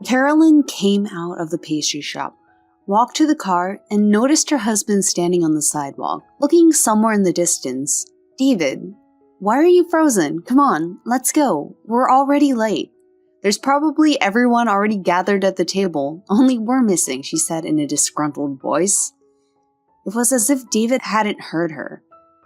Carolyn came out of the pastry shop, walked to the car, and noticed her husband standing on the sidewalk, looking somewhere in the distance. "David, why are you frozen? Come on, let's go. We're already late." "There's probably everyone already gathered at the table, only we're missing," she said in a disgruntled voice. It was as if David hadn't heard her,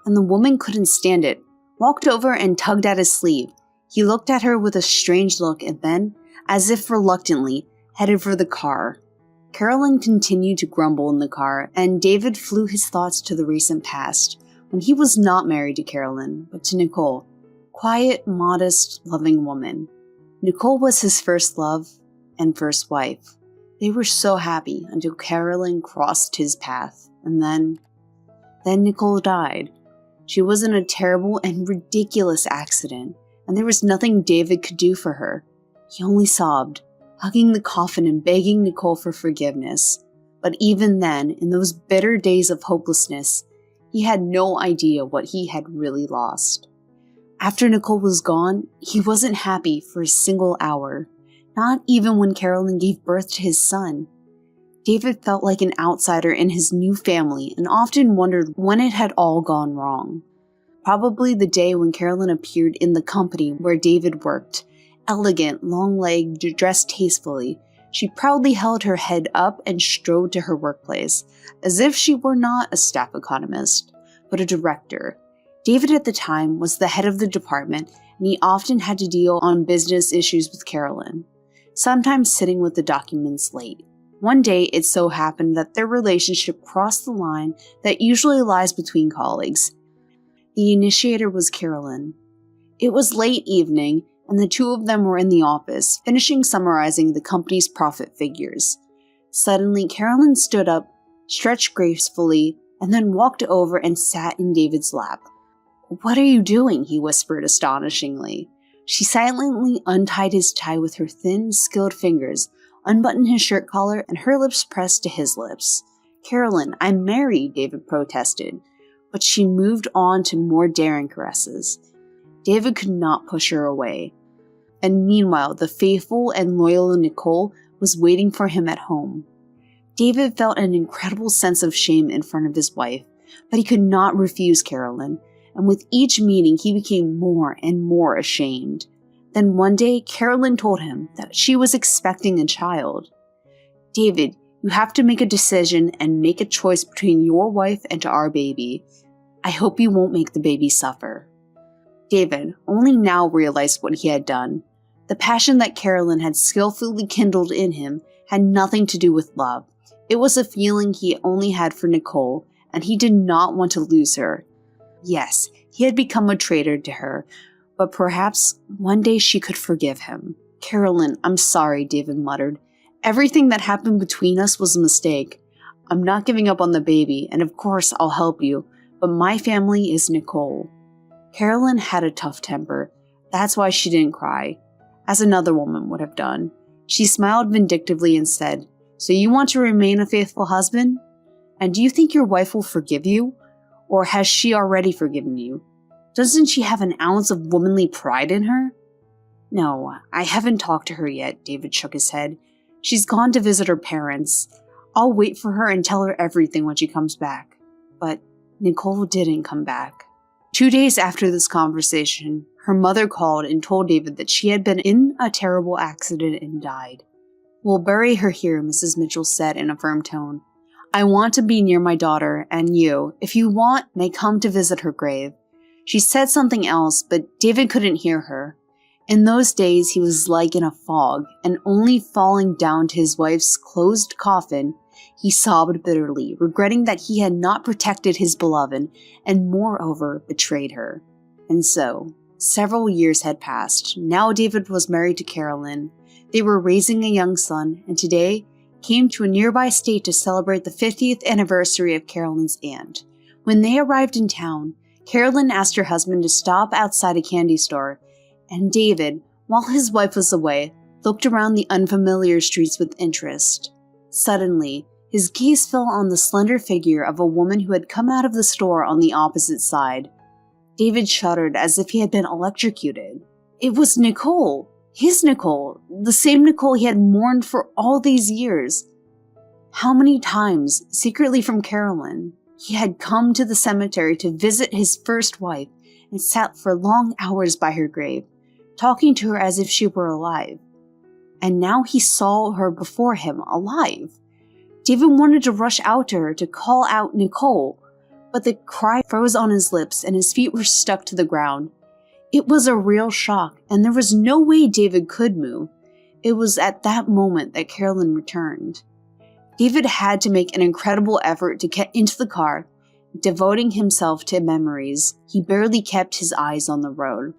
and the woman couldn't stand it, walked over and tugged at his sleeve. He looked at her with a strange look and then, as if reluctantly, headed for the car. Carolyn continued to grumble in the car, and David flew his thoughts to the recent past, when he was not married to Carolyn, but to Nicole, quiet, modest, loving woman. Nicole was his first love and first wife. They were so happy until Carolyn crossed his path, and then Nicole died. She was in a terrible and ridiculous accident, and there was nothing David could do for her. He only sobbed, hugging the coffin and begging Nicole for forgiveness. But even then, in those bitter days of hopelessness, he had no idea what he had really lost. After Nicole was gone, he wasn't happy for a single hour, not even when Carolyn gave birth to his son. David felt like an outsider in his new family and often wondered when it had all gone wrong. Probably the day when Carolyn appeared in the company where David worked, elegant, long-legged, dressed tastefully. She proudly held her head up and strode to her workplace, as if she were not a staff economist, but a director. David at the time was the head of the department, and he often had to deal on business issues with Carolyn, sometimes sitting with the documents late. One day, it so happened that their relationship crossed the line that usually lies between colleagues. The initiator was Carolyn. It was late evening, and the two of them were in the office, finishing summarizing the company's profit figures. Suddenly, Carolyn stood up, stretched gracefully, and then walked over and sat in David's lap. "What are you doing?" he whispered astonishingly. She silently untied his tie with her thin, skilled fingers, unbuttoned his shirt collar, and her lips pressed to his lips. "Carolyn, I'm married," David protested, but she moved on to more daring caresses. David could not push her away. And meanwhile, the faithful and loyal Nicole was waiting for him at home. David felt an incredible sense of shame in front of his wife, but he could not refuse Carolyn, and with each meeting he became more and more ashamed. Then one day, Carolyn told him that she was expecting a child. "David, you have to make a decision and make a choice between your wife and our baby. I hope you won't make the baby suffer." David only now realized what he had done. The passion that Carolyn had skillfully kindled in him had nothing to do with love. It was a feeling he only had for Nicole, and he did not want to lose her. Yes, he had become a traitor to her, but perhaps one day she could forgive him. "Carolyn, I'm sorry," David muttered. "Everything that happened between us was a mistake. I'm not giving up on the baby, and of course I'll help you, but my family is Nicole." Carolyn had a tough temper. That's why she didn't cry, as another woman would have done. She smiled vindictively and said, "So you want to remain a faithful husband? And do you think your wife will forgive you? Or has she already forgiven you? Doesn't she have an ounce of womanly pride in her?" "No, I haven't talked to her yet," David shook his head. "She's gone to visit her parents. I'll wait for her and tell her everything when she comes back." But Nicole didn't come back. 2 days after this conversation, her mother called and told David that she had been in a terrible accident and died. "We'll bury her here," Mrs. Mitchell said in a firm tone. "I want to be near my daughter, and you, if you want, may come to visit her grave." She said something else, but David couldn't hear her. In those days, he was like in a fog, and only falling down to his wife's closed coffin, he sobbed bitterly, regretting that he had not protected his beloved and moreover betrayed her. And so, several years had passed. Now David was married to Carolyn. They were raising a young son, and today came to a nearby state to celebrate the 50th anniversary of Carolyn's aunt. When they arrived in town, Carolyn asked her husband to stop outside a candy store, and David, while his wife was away, looked around the unfamiliar streets with interest. Suddenly, his gaze fell on the slender figure of a woman who had come out of the store on the opposite side. David shuddered as if he had been electrocuted. It was Nicole! His Nicole, the same Nicole he had mourned for all these years. How many times, secretly from Carolyn, he had come to the cemetery to visit his first wife and sat for long hours by her grave, talking to her as if she were alive. And now he saw her before him, alive. David wanted to rush out to her to call out Nicole, but the cry froze on his lips and his feet were stuck to the ground. It was a real shock, and there was no way David could move. It was at that moment that Carolyn returned. David had to make an incredible effort to get into the car, devoting himself to memories. He barely kept his eyes on the road.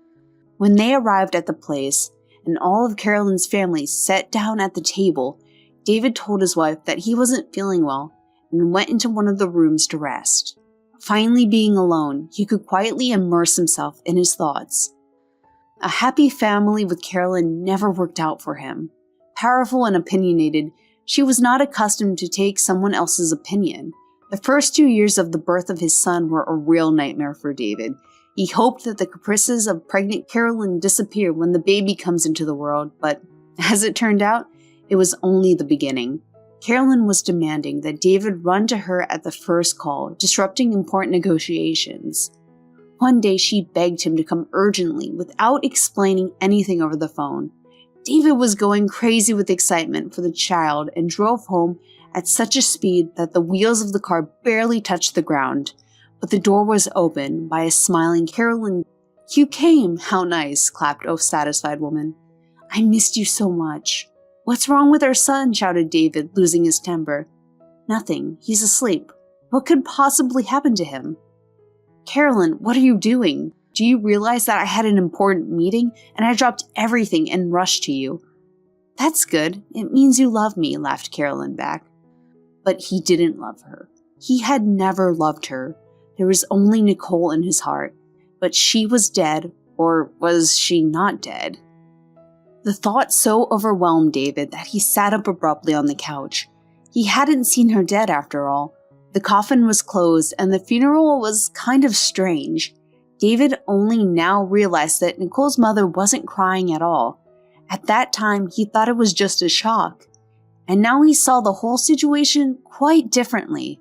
When they arrived at the place, and all of Carolyn's family sat down at the table, David told his wife that he wasn't feeling well and went into one of the rooms to rest. Finally being alone, he could quietly immerse himself in his thoughts. A happy family with Carolyn never worked out for him. Powerful and opinionated, she was not accustomed to take someone else's opinion. The first 2 years of the birth of his son were a real nightmare for David. He hoped that the caprices of pregnant Carolyn disappear when the baby comes into the world, but as it turned out, it was only the beginning. Carolyn was demanding that David run to her at the first call, disrupting important negotiations. One day she begged him to come urgently without explaining anything over the phone. David was going crazy with excitement for the child and drove home at such a speed that the wheels of the car barely touched the ground. But the door was opened by a smiling Carolyn. "You came, how nice," clapped a satisfied woman. "I missed you so much." "What's wrong with our son?" shouted David, losing his temper. "Nothing. He's asleep. What could possibly happen to him?" "Carolyn, what are you doing? Do you realize that I had an important meeting and I dropped everything and rushed to you?" "That's good. It means you love me," laughed Carolyn back. But he didn't love her. He had never loved her. There was only Nicole in his heart. But she was dead, or was she not dead? The thought so overwhelmed David that he sat up abruptly on the couch. He hadn't seen her dead after all. The coffin was closed and the funeral was kind of strange. David only now realized that Nicole's mother wasn't crying at all. At that time, he thought it was just a shock. And now he saw the whole situation quite differently.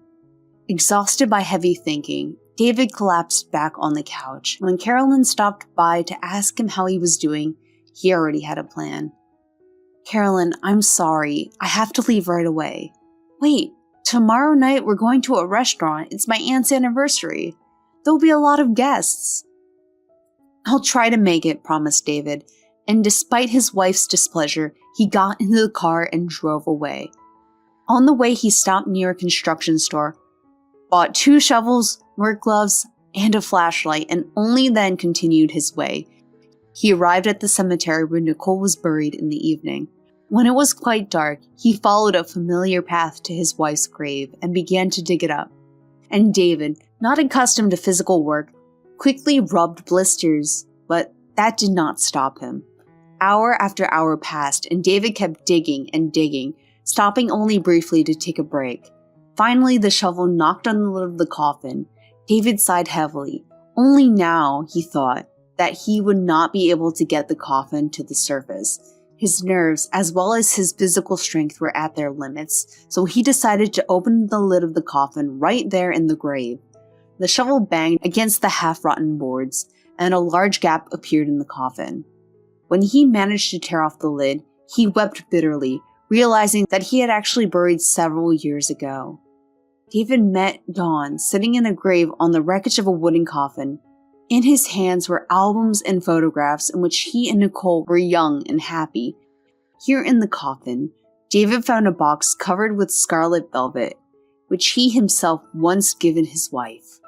Exhausted by heavy thinking, David collapsed back on the couch. When Carolyn stopped by to ask him how he was doing, he already had a plan. "Carolyn, I'm sorry. I have to leave right away." "Wait, tomorrow night we're going to a restaurant. It's my aunt's anniversary. There'll be a lot of guests." "I'll try to make it," promised David. And despite his wife's displeasure, he got into the car and drove away. On the way, he stopped near a construction store, bought 2 shovels, work gloves, and a flashlight, and only then continued his way. He arrived at the cemetery where Nicole was buried in the evening. When it was quite dark, he followed a familiar path to his wife's grave and began to dig it up. And David, not accustomed to physical work, quickly rubbed blisters, but that did not stop him. Hour after hour passed, and David kept digging and digging, stopping only briefly to take a break. Finally, the shovel knocked on the lid of the coffin. David sighed heavily. Only now, he thought, that he would not be able to get the coffin to the surface. His nerves, as well as his physical strength, were at their limits, so he decided to open the lid of the coffin right there in the grave. The shovel banged against the half-rotten boards, and a large gap appeared in the coffin. When he managed to tear off the lid, he wept bitterly, realizing that he had actually buried several years ago. David met Dawn sitting in a grave on the wreckage of a wooden coffin. In his hands were albums and photographs in which he and Nicole were young and happy. Here in the coffin, David found a box covered with scarlet velvet, which he himself once given his wife.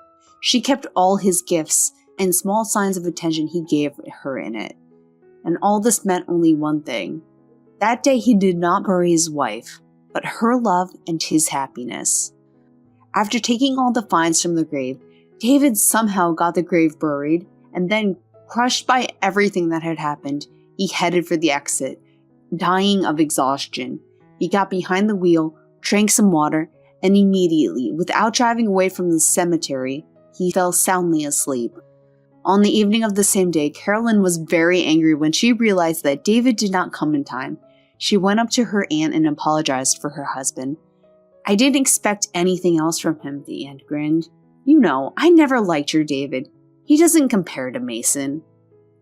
She kept all his gifts and small signs of attention he gave her in it. And all this meant only one thing. That day he did not bury his wife, but her love and his happiness. After taking all the finds from the grave, David somehow got the grave buried, and then, crushed by everything that had happened, he headed for the exit, dying of exhaustion. He got behind the wheel, drank some water, and immediately, without driving away from the cemetery, he fell soundly asleep. On the evening of the same day, Carolyn was very angry when she realized that David did not come in time. She went up to her aunt and apologized for her husband. "I didn't expect anything else from him," the aunt grinned. "You know, I never liked your David. He doesn't compare to Mason."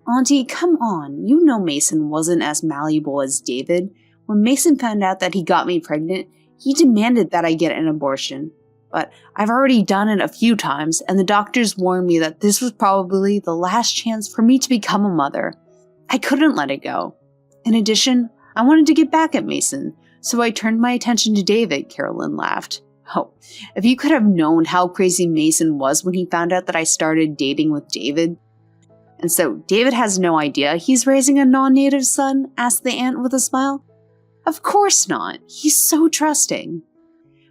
"Auntie, come on. You know Mason wasn't as malleable as David. When Mason found out that he got me pregnant, he demanded that I get an abortion. But I've already done it a few times, and the doctors warned me that this was probably the last chance for me to become a mother. I couldn't let it go. In addition, I wanted to get back at Mason, so I turned my attention to David," Carolyn laughed. "Oh, if you could have known how crazy Mason was when he found out that I started dating with David." "And so David has no idea he's raising a non-native son?" asked the aunt with a smile. "Of course not. He's so trusting."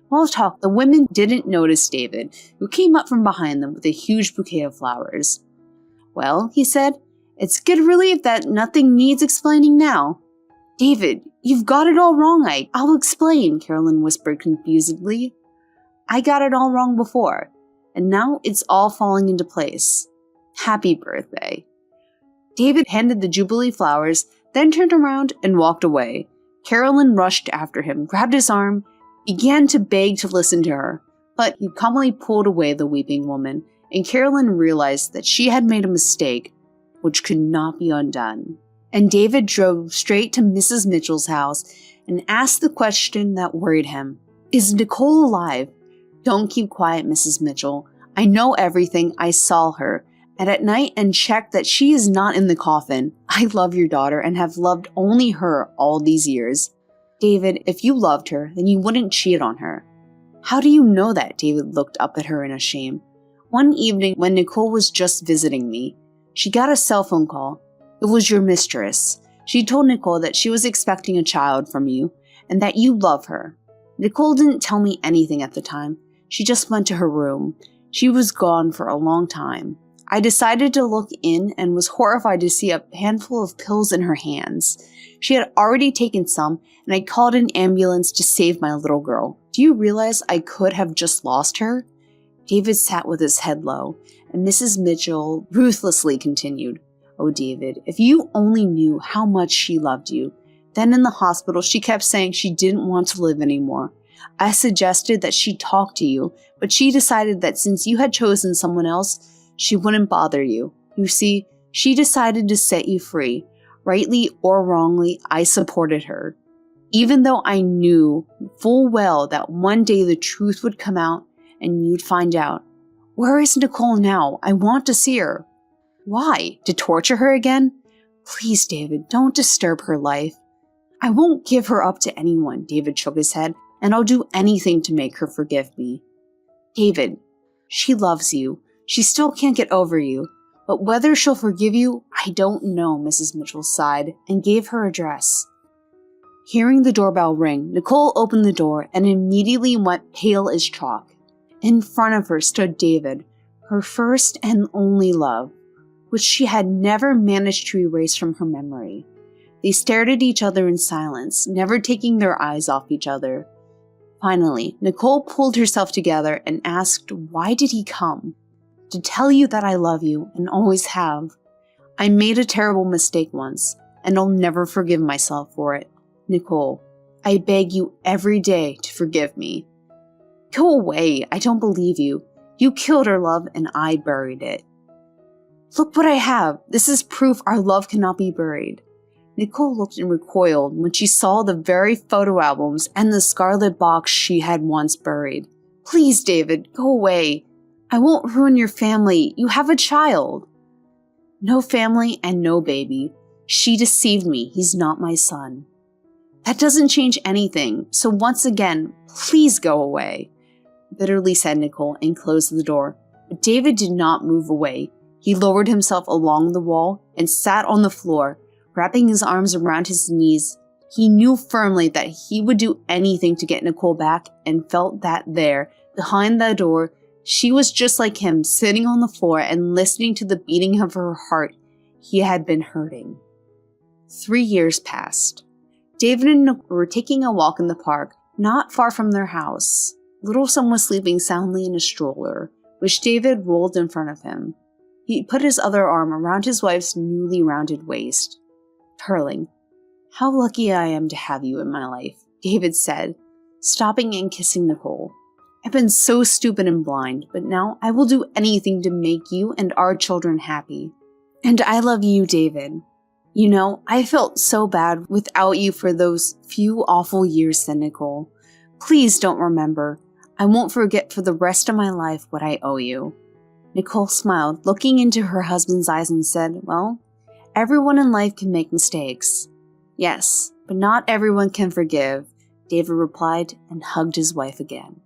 While talking, the women didn't notice David, who came up from behind them with a huge bouquet of flowers. "Well," he said, "it's good relief that nothing needs explaining now." "David, you've got it all wrong. I'll explain," Carolyn whispered confusedly. "I got it all wrong before, and now it's all falling into place. Happy birthday." David handed the Jubilee flowers, then turned around and walked away. Carolyn rushed after him, grabbed his arm, began to beg to listen to her, but he calmly pulled away the weeping woman, and Carolyn realized that she had made a mistake, which could not be undone. And David drove straight to Mrs. Mitchell's house and asked the question that worried him. "Is Nicole alive?" "Don't keep quiet, Mrs. Mitchell. I know everything. I saw her at night and checked that she is not in the coffin. I love your daughter and have loved only her all these years." "David, if you loved her, then you wouldn't cheat on her." "How do you know that?" David looked up at her in shame. "One evening when Nicole was just visiting me, she got a cell phone call. It was your mistress. She told Nicole that she was expecting a child from you and that you love her. Nicole didn't tell me anything at the time. She just went to her room. She was gone for a long time. I decided to look in and was horrified to see a handful of pills in her hands. She had already taken some, and I called an ambulance to save my little girl. Do you realize I could have just lost her?" David sat with his head low, and Mrs. Mitchell ruthlessly continued, "Oh, David, if you only knew how much she loved you. Then in the hospital, she kept saying she didn't want to live anymore. I suggested that she talk to you, but she decided that since you had chosen someone else, she wouldn't bother you. You see, she decided to set you free. Rightly or wrongly, I supported her. Even though I knew full well that one day the truth would come out and you'd find out. Where is Nicole now? I want to see her." "Why? To torture her again?" "Please, David, don't disturb her life." "I won't give her up to anyone," David shook his head, "and I'll do anything to make her forgive me." "David, she loves you. She still can't get over you. But whether she'll forgive you, I don't know," Mrs. Mitchell sighed and gave her address. Hearing the doorbell ring, Nicole opened the door and immediately went pale as chalk. In front of her stood David, her first and only love, which she had never managed to erase from her memory. They stared at each other in silence, never taking their eyes off each other. Finally, Nicole pulled herself together and asked, "Why did he come?" "To tell you that I love you and always have. I made a terrible mistake once, and I'll never forgive myself for it. Nicole, I beg you every day to forgive me." "Go away, I don't believe you. You killed our love and I buried it." "Look what I have. This is proof our love cannot be buried." Nicole looked and recoiled when she saw the very photo albums and the scarlet box she had once buried. "Please, David, go away. I won't ruin your family. You have a child." "No family and no baby. She deceived me. He's not my son." "That doesn't change anything. So once again, please go away," bitterly said Nicole and closed the door. But David did not move away. He lowered himself along the wall and sat on the floor, wrapping his arms around his knees. He knew firmly that he would do anything to get Nicole back and felt that there, behind the door, she was just like him, sitting on the floor and listening to the beating of her heart he had been hurting. 3 years passed. David and Nicole were taking a walk in the park, not far from their house. Little son was sleeping soundly in a stroller, which David rolled in front of him. He put his other arm around his wife's newly rounded waist. "Darling, how lucky I am to have you in my life," David said, stopping and kissing Nicole. "I've been so stupid and blind, but now I will do anything to make you and our children happy. And I love you, David. You know, I felt so bad without you for those few awful years," said Nicole. "Please don't remember. I won't forget for the rest of my life what I owe you." Nicole smiled, looking into her husband's eyes and said, "Well, everyone in life can make mistakes." "Yes, but not everyone can forgive," David replied and hugged his wife again.